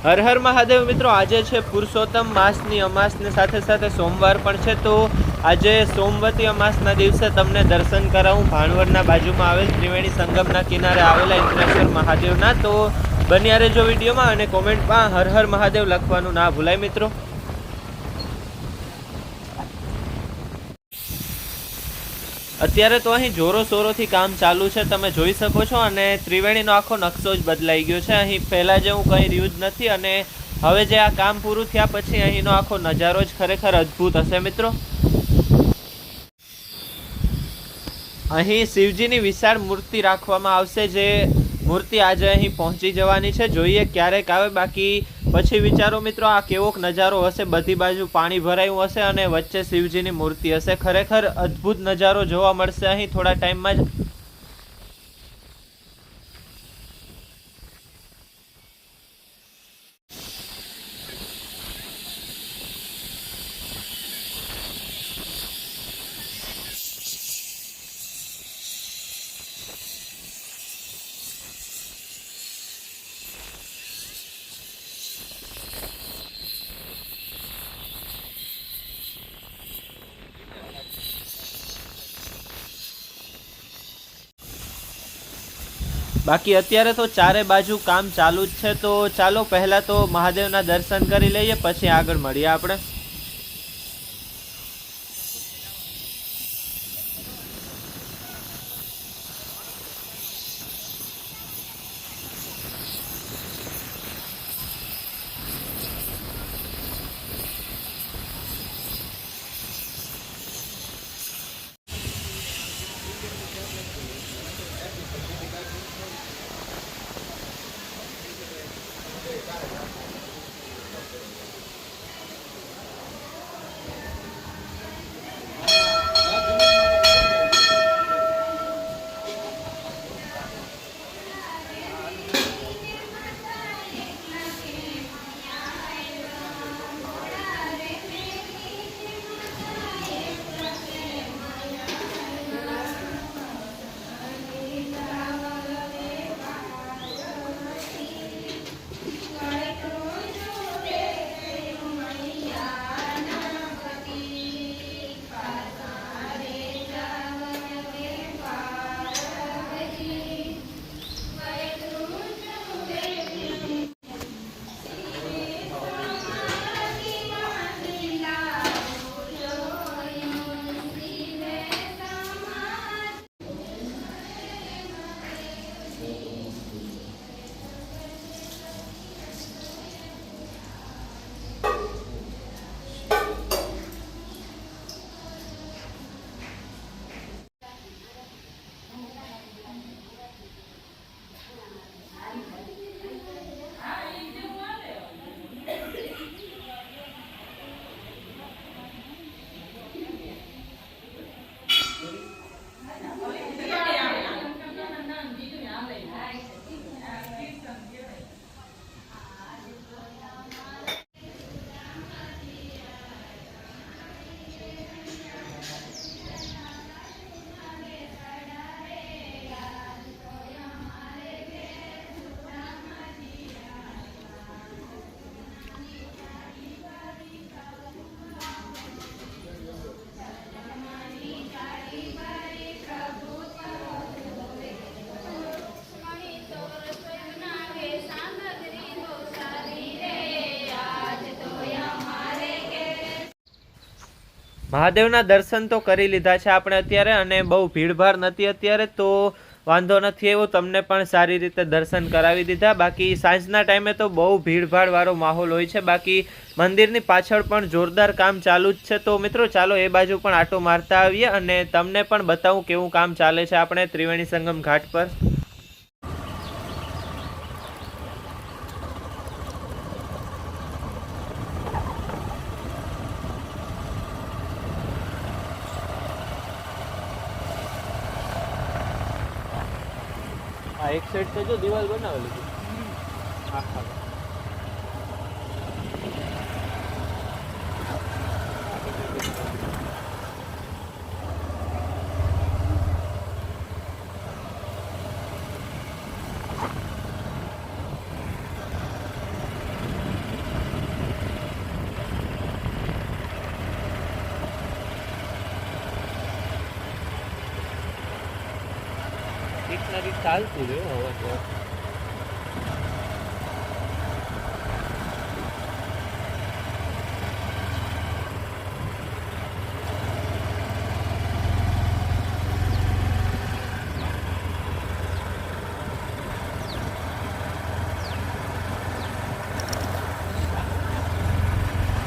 હર હર મહાદેવ મિત્રો, આજે છે પુરુષોત્તમ માસની અમાસની સાથે સાથે સોમવાર પણ છે. તો આજે સોમવતી અમાસના દિવસે તમને દર્શન કરાવું ભાણવડના બાજુમાં આવેલ ત્રિવેણી સંગમના કિનારે આવેલા ઇન્દ્રેશ્વર મહાદેવના. તો બન્યા રહેજો વિડીયોમાં અને કોમેન્ટમાં હર હર મહાદેવ લખવાનું ના ભૂલાય મિત્રો. અત્યારે તો અહીં જોરો શોરોથી કામ ચાલુ છે, તમે જોઈ શકો છો. અને ત્રિવેણીનો આખો નકશો જ બદલાઈ ગયો છે. અહીં પહેલાં જેવું કંઈ રહ્યું જ નથી. અને હવે જે આ કામ પૂરું થયા પછી અહીંનો આખો નજારો જ ખરેખર અદ્ભુત હશે મિત્રો. અહીં શિવજીની વિશાળ મૂર્તિ રાખવામાં આવશે, જે મૂર્તિ આજે અહીં પહોંચી જવાની છે. જોઈએ ક્યારેક આવે, બાકી પછી વિચારો મિત્રો આ કેવોક નજારો હશે. બધી બાજુ પાણી ભરાયું હશે અને વચ્ચે શિવજીની મૂર્તિ હશે. ખરેખર અદ્ભુત નજારો જોવા મળશે અહીં થોડા ટાઈમમાં જ. બાકી અત્યારે તો ચારે બાજુ કામ ચાલુ જ છે. તો ચાલો પહેલાં તો મહાદેવના દર્શન કરી લઈએ, પછી આગળ મળીએ આપણે. મહાદેવના દર્શન તો કરી લીધા છે આપણે અત્યારે, અને બહુ ભીડભાડ નથી અત્યારે, તો વાંધો નથી એવો. તમને પણ સારી રીતે દર્શન કરાવી દીધા. બાકી સાંજના ટાઈમે તો બહુ ભીડભાડવાળો માહોલ હોય છે. બાકી મંદિરની પાછળ પણ જોરદાર કામ ચાલુ જ છે. તો મિત્રો ચાલો એ બાજુ પણ આટો મારતા આવીએ અને તમને પણ બતાવું કેવું કામ ચાલે છે આપણે ત્રિવેણી સંગમ ઘાટ પર. એક સાઈડ તો જો દિવાલ બનાવેલી છે આખા. રીતના રીત ચાલતું રહ્યું હવે તો.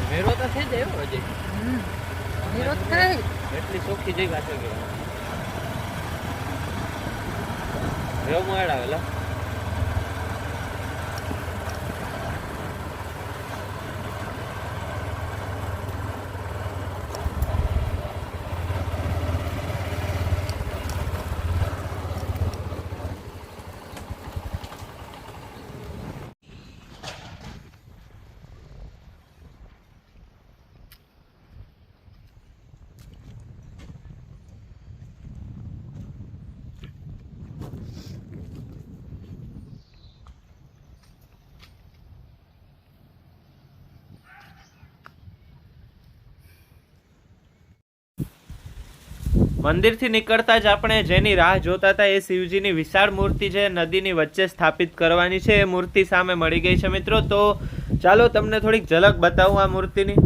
મેરો તો થઈ જાય હો હજી. મેરો થાય એટલી ચોખ્ખી જઈ પાછો ગયો રેવ મોડ આવેલા. મંદિરથી નીકળતા જ આપણે જેની રાહ જોતા હતા એ શિવજીની વિશાળ મૂર્તિ છે નદીની વચ્ચે સ્થાપિત કરવાની છે. એ મૂર્તિ સામે મળી ગઈ છે મિત્રો. તો ચાલો તમને થોડીક ઝલક બતાવું આ મૂર્તિની.